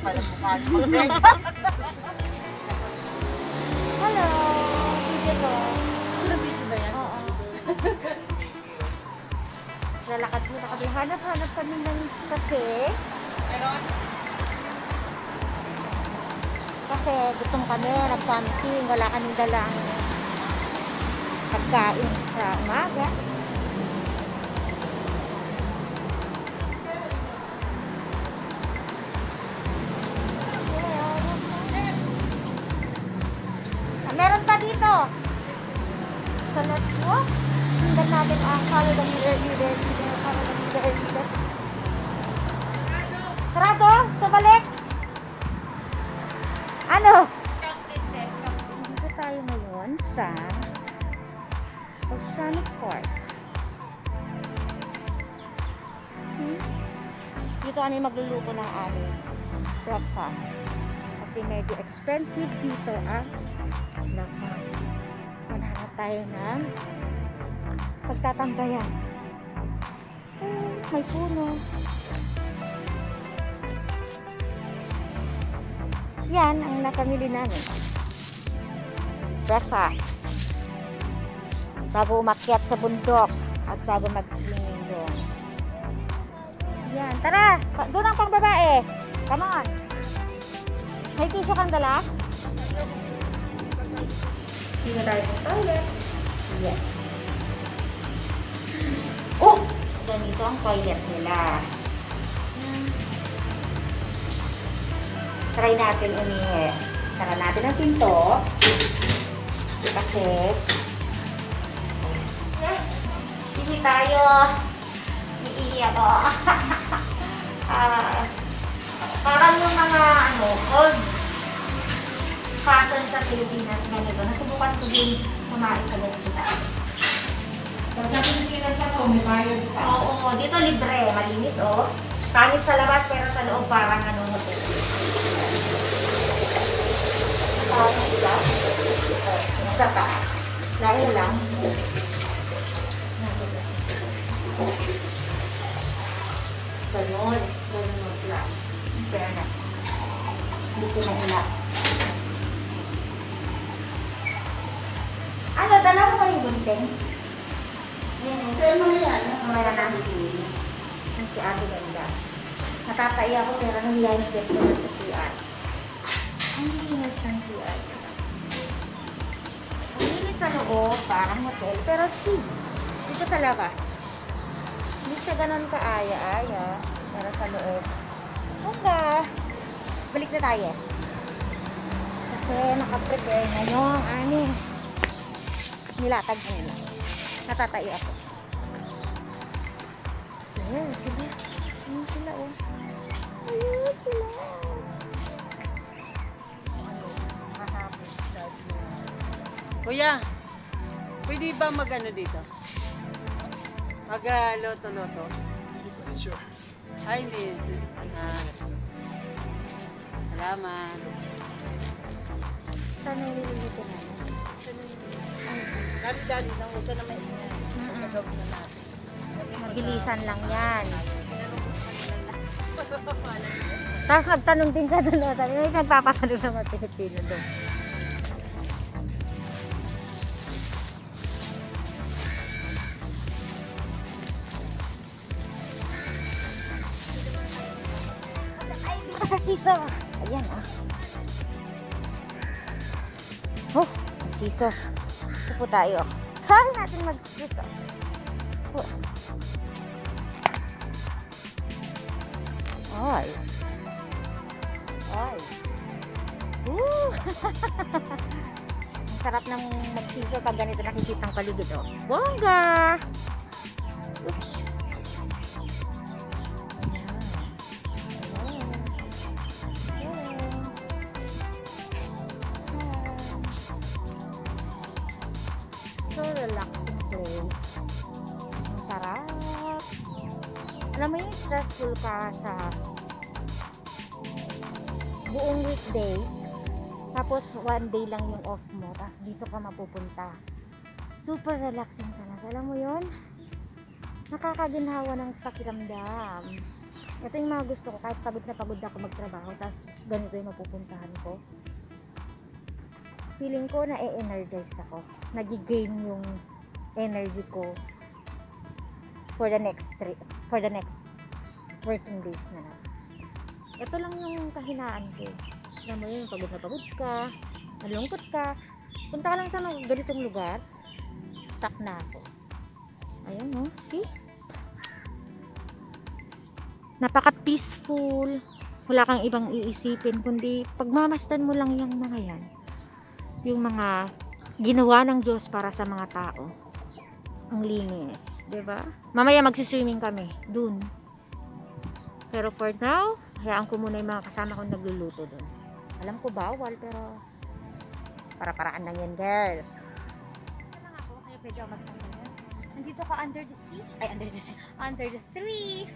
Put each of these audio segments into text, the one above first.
pala mukha niyo mag-breakfast. Hello! Video ko. Video ba yan? Oo. Lalakad muna kami. Hanap-hanap kami ng kape. Meron? Kasi gutom kami, nag-camping. Wala kaming dalang pagkain sa umaga. Meron pa dito. So let's walk. Sundan natin ang follow the leader. Sarado? So balik? Ano? Dito tayo ngayon sa Oceanic Park. Dito kami magluluto ng aming breakfast. Kasi medyo expensive dito ang breakfast. Manhanap tayo ng pagtatambayan. May puno. Yan ang napamili namin. Breakfast. Bago umakyat sa bundok at bago mag-swimming doon. Yan. Tara! Doon ang pang babae. Come on. May tissue kang dala? Dito tayo sa toilet. Yes. Oh! Ganito ang toilet nila. Try natin umihi. Tara natin ang pinto. Kasi yes! Ihi tayo. Iihi ako. Parang yung mga cold cotton sa Pilipinas ganito. Nasubukan ko din kumain sa ganito. Sa Pilipinas na po, may bayad ka. Oo, dito libre. Malinis Pangit sa labas pero sa loob parang hotel. Isa pa. Dahil lang. Ganon. Ganon ang class. In fairness. Hindi ko na hila. Ano, dalawa pa yung gunting? Kaya mo yan. Mamaya namin din. Ang si Ate Ganda. Natatai ako pero nangyayari yung pwesto na sa CR. Ang linis ng CR. Ang linis sa loob, parang hotel. Pero dito sa labas. Hindi siya ganun kaaya-aya. Pero sa loob. Hangga. Balik na tayo. Kasi nakaprepare na yung aming nilatag nila. Natatai ako. Ayan, sila. Ayan sila, Ayan sila. Kuya, pwede ba mag-ano dito? Mag-loto-loto? Sure. Ay, hindi. Salamat. Saan ang nililito na? Dali-dali lang. Huwag ka naman yan. Magagawin na natin. Mabilisan lang yan. Tapos nagtanong din ka doon. Sabi, may nagpapatanong ng mga Pilipino doon. Ay, hindi ka sa siso. Ayan, Oh, siso. Ito po tayo. Kaya natin mag-siso. Ay. Ay. Ang sarap ng mag-siso pag ganito nakikita ang paligid, Bongga! Oops. So relaxing place. Ang sarap. Alam mo yung stressful ka sa buong weekday, tapos one day lang yung off mo, tapos dito ka mapupunta. Super relaxing talaga. Alam mo yun? Nakakaginhawa ng pakiramdam. Ito yung mga gusto ko, kahit pagod na pagod ako magtrabaho, tapos ganito yung mapupuntahan ko. Feeling ko na-energize ako. Nag-gain yung energy ko for the next working days na lang. Ito lang yung kahinaan ko. Alam mo yun, pagod na pagod ka, nalungkot ka, punta ka lang sa mga ganitong lugar, stuck na ako. Ayun no, see? Napaka-peaceful. Wala kang ibang iisipin, kundi pagmamasdan mo lang yung mga yan. Yung mga ginawa ng Diyos para sa mga tao. Ang linis, 'di ba? Mamaya magsiswimming kami dun. Pero for now, hayaan ko muna yung mga kasama kong nagluluto dun. Alam ko bawal, pero para-paraan lang yan, girl. Isa lang ako, kaya pwede ako magtanggal. Nandito ka under the sea? Ay, under the tree.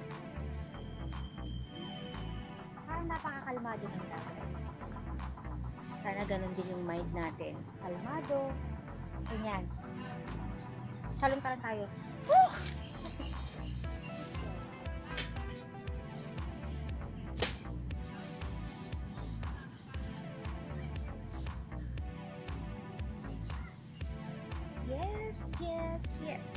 Parang napakakalmado ng dagat. Sana ganun din yung mind natin. Kalmado. Ganyan. Talong-talong tayo. Woo! Yes, yes, yes.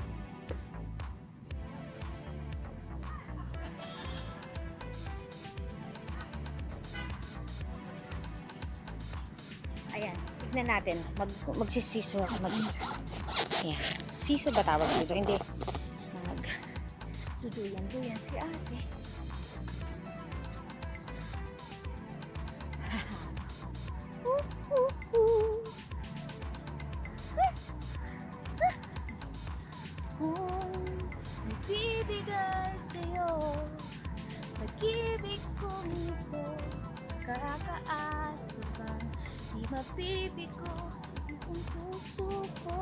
Ayan, tignan natin. Magsisiso ako mag-isa. Ayan. Siso ba tawag dito? Hindi. Duduyan si ate. Kung nagbibigay sa'yo, pag-ibig kong ito, kakaasa bang di mabibigo ang puso ko.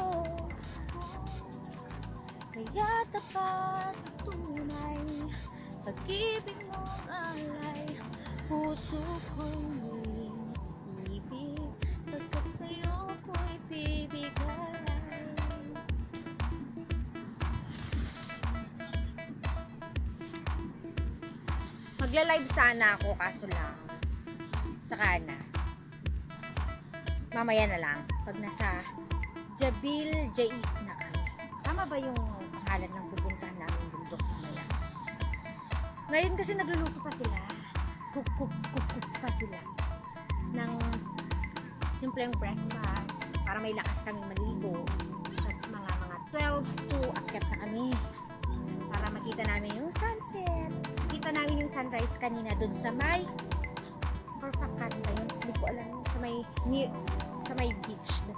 Kaya tapat at tunay, pag-ibig mong alay, puso ko'y muling ibig, pagkat sa'yo ko'y bibigay. Magla-live sana ako, kaso lang saka na mamaya na lang pag nasa Jabil Jais na kami. Tama ba yung pangalan ng pupuntahan namin bundok mamaya? Ngayon kasi nagluluto pa sila, cook pa sila ng simpleng breakfast para may lakas kami maligo. Tapos mga 12 to akyat na kami para makita namin yung sunset. Kita namin yung sunrise kanina dun sa may Orfacan ba yun? Hindi ko alam yun. Sa may beach na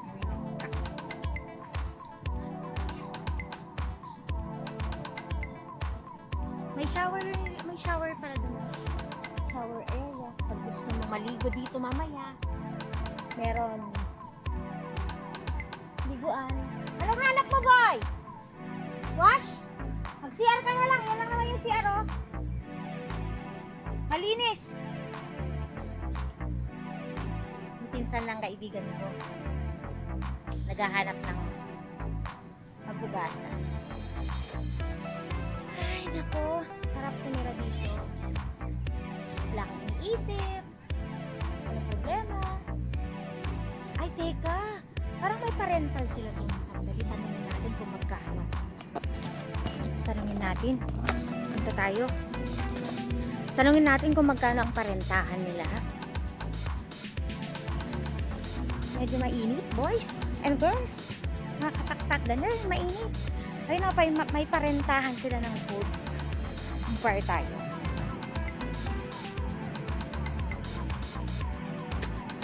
may shower pala dun. Shower area. Pag gusto mo maligo dito mamaya, meron liguan. Anong hanap mo, boy? Wash? Mag-CR ka na lang. Yan lang naman yung CR, oh. Malinis. Pinsan lang kaibigan ko. Naghahanap ng maghugasan. Ay, nako. Sarap tumira dito. Wala kang iisip. Walang problema. Ay, teka. Parang may parental sila dito. Sandali, tanungin natin kung magkano. Tanungin natin. Punta tayo. Tanungin natin kung magkano ang parentahan nila. Medyo mainit, boys and girls. Mga kataktak ganun, mainit. Ayun na, may parentahan sila ng food. Compare tayo.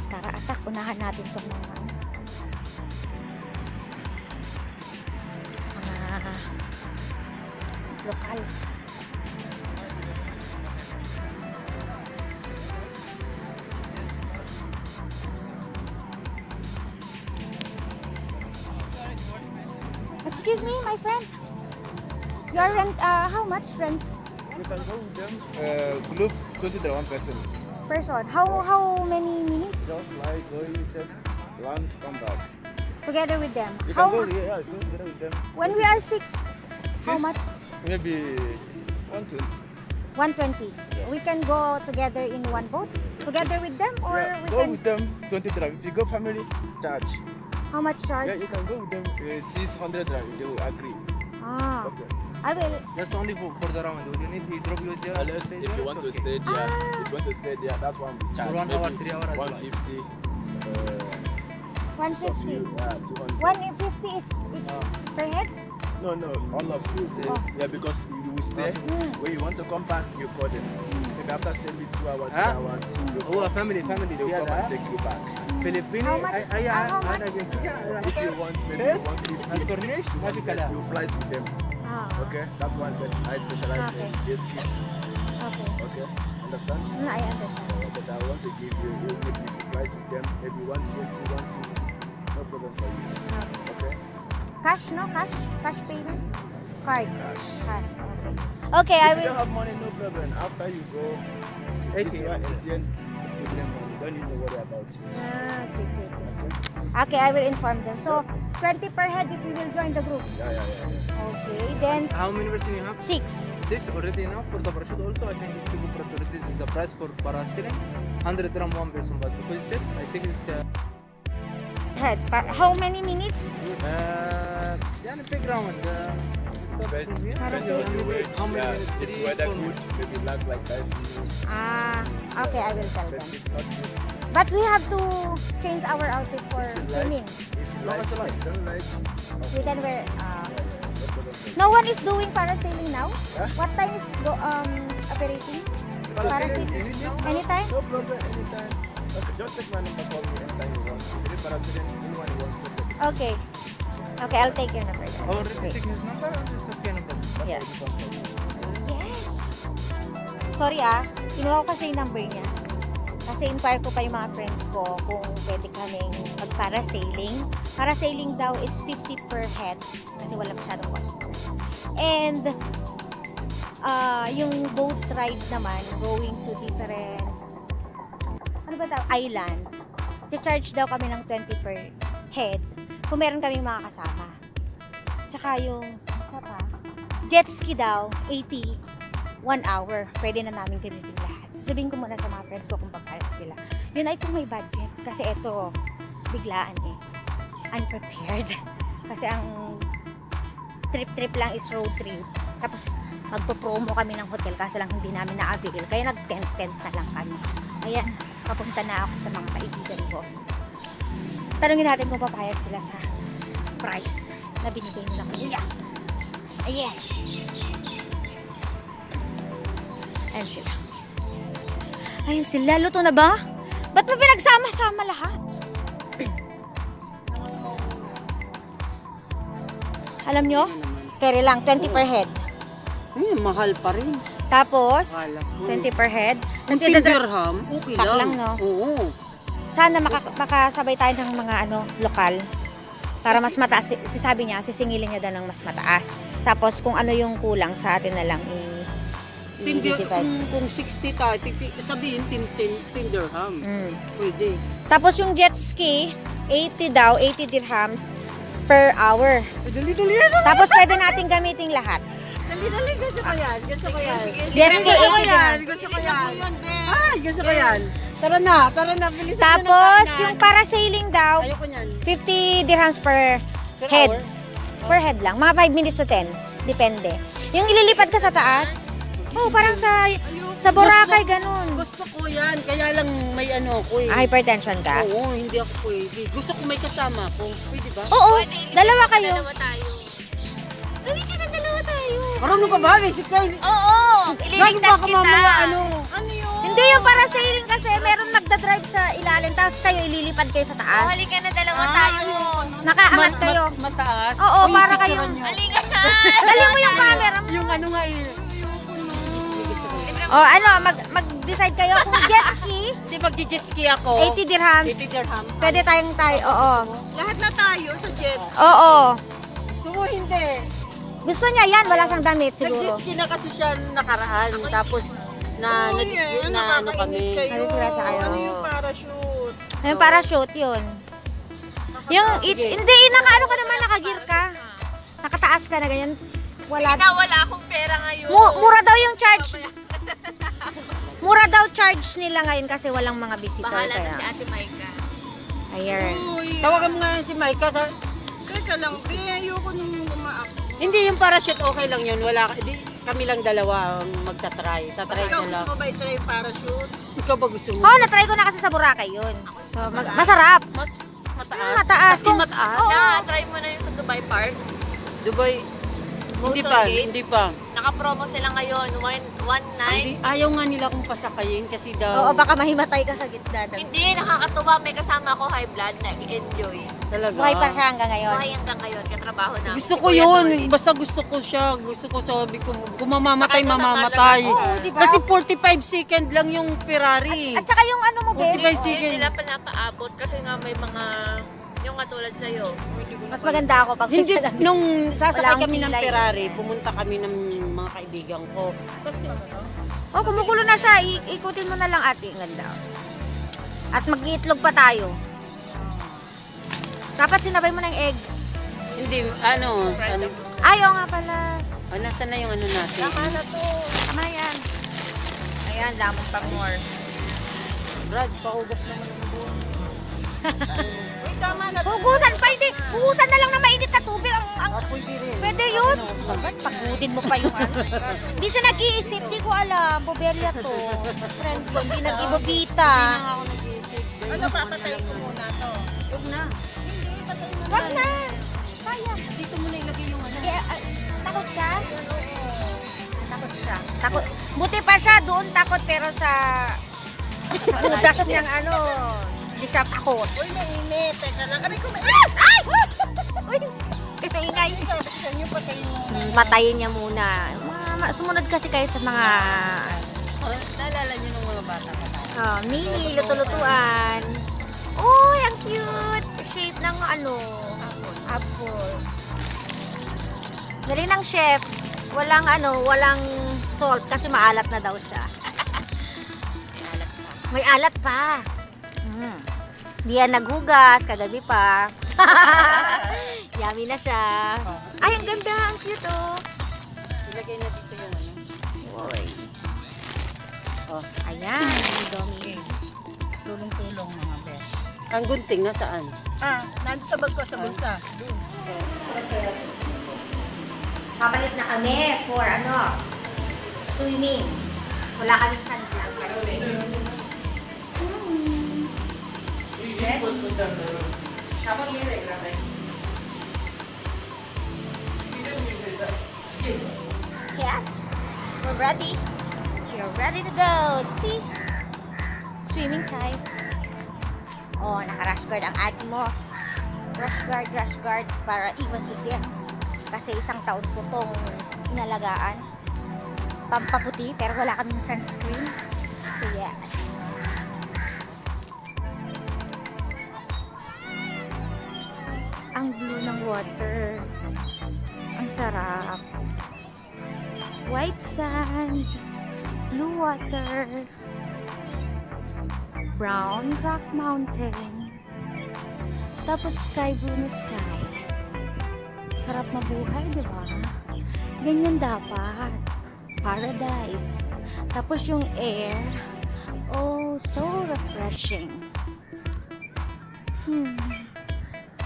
Tara, atak. Unahan natin itong mga lokal. Excuse me, my friend. Your rent, how much rent? You can go with them. Group 20 to 1 person. How many minutes? Just like go with them. Come back. Together with them. You How, can go, yeah, go together with them. when we are 6, how Six? much? Maybe 120. 120. We can go together in one boat? Together with them? Or Yeah, we go can... with them, 20 dirham. If you go family, charge. How much charge? Yeah, you can go with them, 600 dirham. They will agree. Ah, Okay. I will. That's only for the round. Would you need to drop you there? Unless if you want to stay there, if you want to stay there, that's one we charge. For 1 hour, Maybe 3 hours as well. 150. 150. Yeah, 200. 150 each per head? No, all of you. Oh. Yeah, because you will stay. When you want to come back, you call them. Maybe after staying with 2 hours, 3 Huh? hours, you Oh, family, they will come and take you back. Filipino, How much? How much? If you want maybe Yes. 150, Cornish, masih kalah. you fly with them. Ah, Okay, that's one. But I specialize Okay. in jet ski. okay. Okay, understand? I understand. But I want to give you, maybe if you fly with them, maybe 120, 150, no problem for you. Okay, Cash, no? Cash? Cash payment? Card. cash. Cash. Okay, I If you will. don't have money, no problem. After you go to this ATM. one, ATM, give them money. Don't need to worry about it. Ah, okay, okay, okay. Okay? Okay, I will inform them. So, 20 per head if we will join the group. Yeah. Okay, then How many person you have? 6. 6 already enough for the parachute also. I think if you go parachute, this is the price for parasailing. 100 dirham one person, but because 6, I think it. Head. How many minutes? يعني big round. Parasailing. How many Yeah, minutes? if 3, weather 4 good, maybe it lasts like 5 minutes. Ah, okay, I will tell But them. if not good, But we have to change our outfit for if you like, swimming. if you like, if you don't like, We can wear. no problem for you. No one is doing parasailing now. Huh? What time is operating? Parasailing, if you need, Anytime? no problem, anytime. Okay, just take my number, call me anytime you want. If you need parasailing, anyone you want, no problem. Okay. Okay, I'll take your number. then. Already Wait. take his number or this okay number? Yeah. This one for you. Yes. Sorry kinuha ko kasi yung number niya. Kasi inquire ko pa yung mga friends ko kung pwede kaming mag-parasailing. Parasailing daw is 50 per head kasi wala masyadong cost. And yung boat ride naman, going to different island, charge daw kami ng 20 per head kung meron kaming mga kasama. Tsaka yung isa pa, jet ski daw, 80, 1 hour. Pwede na namin gamitin lahat. Sabihin ko muna sa mga friends ko kung papayag sila. Yun ay kung may budget. Kasi eto, biglaan unprepared. Kasi ang trip lang is road trip. Tapos magpo-promo kami ng hotel kasi lang hindi namin na-avail. Kaya nag-tent na lang kami. Ayan, papunta na ako sa mga kaibigan ko. Tanungin natin kung papayag sila sa price na binigay nila kuya. Ayan. Ayan sila. Ayan sila. Luto na ba? Ba't mo pinagsama-sama lahat? Alam nyo? Kere lang, 20 per head. Mahal pa rin. Tapos, Akala ko. 20 per head. Kung Kasi 10 dirham, okay Pack lang. lang, no? Oo. sana makasabay tayo ng mga lokal. Para mas mataas, sabi niya, sisingilin niya daw ng mas mataas. Tapos kung ano yung kulang sa atin na lang i-divide. Kung 60 tayo, sabihin 10 dirham. Pwede. Tapos yung jet ski, 80 daw, 80 dirhams per hour. Dali-dali. Tapos pwede natin gamitin lahat. Dali-dali. Gusto ko yan. Gusto ko yan. Jet ski, 80 dirhams. Gusto ko yan. Ay, gusto ko yan. Tara na. Bilisan Tapos yung parasailing daw, Ayoko niyan. 50 dirhams per head. Per head lang. Mga 5 minutes to 10. Depende. Yung ililipad ka sa taas, parang sa Boracay, ganun. Gusto ko yan. Kaya lang may ano ko eh. Hypertension ka? Oo, hindi ako pwede. Gusto ko may kasama ko. Pwede ba? Oo, dalawa kayo. Dali ka na, dalawa tayo. Marunong ka ba? Basic ka. Oo, ililigtas kita. Ano yun? Hindi yung parasailing kasi meron magdadrive sa ilalim tapos kayo ililipad kayo sa Oh, taas. halika na, dalawa tayo. Nakaangat kayo. Mataas. Oo, Uy, para picture kayong... niya. Halika na. Dali mo yung camera mo. Yung ano nga eh. O ano, mag-decide kayo kung jet ski, Di mag-jet ski ako. 80 dirhams. 80 dirham. Pwede tayong oo. Lahat na tayo sa jet. Oo. So hindi. Gusto niya yan, wala siyang damit siguro. Nag-jet ski na kasi siya nakaraan. Tapos na ano kami. Ano sila sa kayo? Ano yung parachute? Yung parachute yun. Yung, hindi, nakaano ka naman, nakagear ka. Nakataas ka na ganyan. Wala. Sige na, wala akong pera ngayon. Mura daw yung charge. Mura daw charge nila ngayon kasi walang mga visitor. Bahala na Kaya. si Ate Maika. Ayan. Tawagan mo nga si Maika. Teka lang, ayoko nung umaak. Hindi, yung parachute okay lang yun. Wala, kami lang dalawa ang magta-try. Tatry Ikaw na lang. gusto mo ba i-try yung parachute? Ikaw ba gusto mo? Oh, natry ko na kasi sa Boracay yun. So, masarap. Mataas. Mataas. Kung mataas. Try mo na yung sa Dubai Parks. Dubai. Hindi Motion pa, Gate. hindi pa. Naka-promo sila ngayon. 1.9. Ayaw nga nila kung pasakayin kasi daw. Oo, baka mahimatay ka sa gitna. Hindi, nakakatuwa. May kasama ako high blood na enjoy. Talaga. Buhay pa siya hanggang ngayon. Buhay hanggang ngayon, katrabaho na. Gusto ko yun. Basta gusto ko siya. Gusto ko sabi ko, kung mamamatay, Sakay ka sa mamamatay. Malaga. Oo, di ba? Kasi 45 second lang yung Ferrari. At saka yung ano mo, babe, 45 second. Hindi nila pa napaabot kasi nga may mga, yung katulad sa'yo. mas maganda ako pag Hindi, pizza lang. nung sasakay Walang kami ng kilay. Ferrari, pumunta kami ng mga kaibigan ko. Tapos Oh, kumukulo na siya. Ikutin mo na lang, ate. Ang ganda. At mag-iitlog pa tayo. Dapat sinabay mo ng egg. hindi, ano, Ayaw nga pala. nasaan na yung ano natin? Tama na to. Tama na yan. Ayan, lamang pa more. Brad, paugas naman yung buwan. Hugusan pa, hindi. Hugusan na lang na mainit na tubig. Pwede rin. Pwede yun. Pagudin mo pa yung ano. Hindi siya nag-iisip. Di ko alam. Bobelia to. Friend ko, hindi nag-ibabita. Ako nag-iisip. Ano, papatayin ko muna to? Huwag na. Wag na. Kaya. Dito mo na ilagay yung ano. Takot ka? Takot siya. Takot. Buti pa siya doon takot pero sa budas niyang ano, hindi siya takot. Uy, mainit. Teka lang. Aray ko, Ay! Uy! Ito ingay. Sa inyo, patayin mo. Matayin niya muna. Sumunod kasi kayo sa mga Naalala niyo nung mga bata pa tayo. mini luto-lutuan. Uy, ang cute! Shape ng ano, apple. Galing ng chef. Walang salt kasi maalat na daw siya. May alat pa. Di yan naghugas, kagabi pa. Yummy na siya. Ay, ang ganda. Ang cute, oh. Ilagay na dito yung ano. Uy. Oh. Ayan. Ang dami. Tulong-tulong mga besh. Ang gunting nasaan? Nandun sa bag ko, sa bulsa. Papalit na kami for swimming. Wala kaming sunblock. Yes, we're ready. We're ready to go. See? Swimming time. Oh, naka-rash guard ang ate mo. Rash guard para iwas din. Kasi isang taon ko tong inalagaan. Pampaputi, pero wala kaming sunscreen. So, yes. Ang blue ng water. Ang sarap. White sand. Blue water. Brown rock mountain. Tapos sky blue na sky. Sarap mabuhay, di ba? Ganyan dapat. Paradise. Tapos yung air, oh, so refreshing.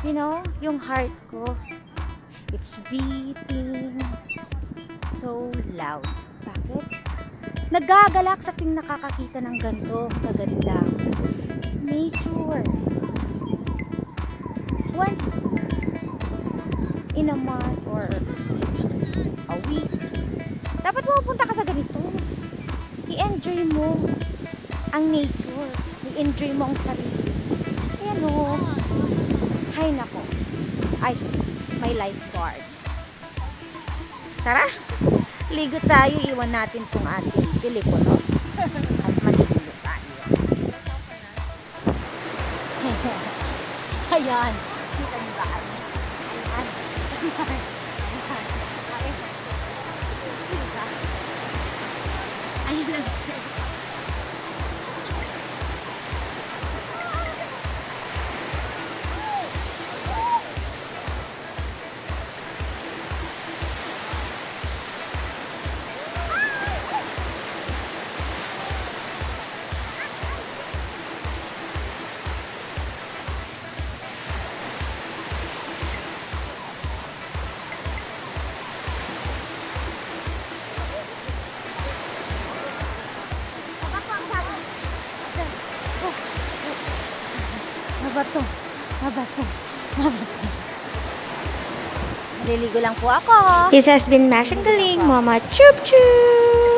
You know, yung heart ko, it's beating so loud. Bakit? Nagagalak sa ting nakakakita ng ganito kaganda. Nature. Once in a month or a week, dapat pupunta ka sa ganito. I-enjoy mo ang nature. I-enjoy mo ang sarili. Ayan o. Hay nako. Ay, may lifeguard. Tara, ligo tayo. Iwan natin tong ating telepono. At maligo tayo. Ayan. Kita niyo ba? Ayan. Ayun lang. Mabato. Mabato. Mabato. Naliligo lang po ako. This has been Mash and Galing, Mama Chup Chup!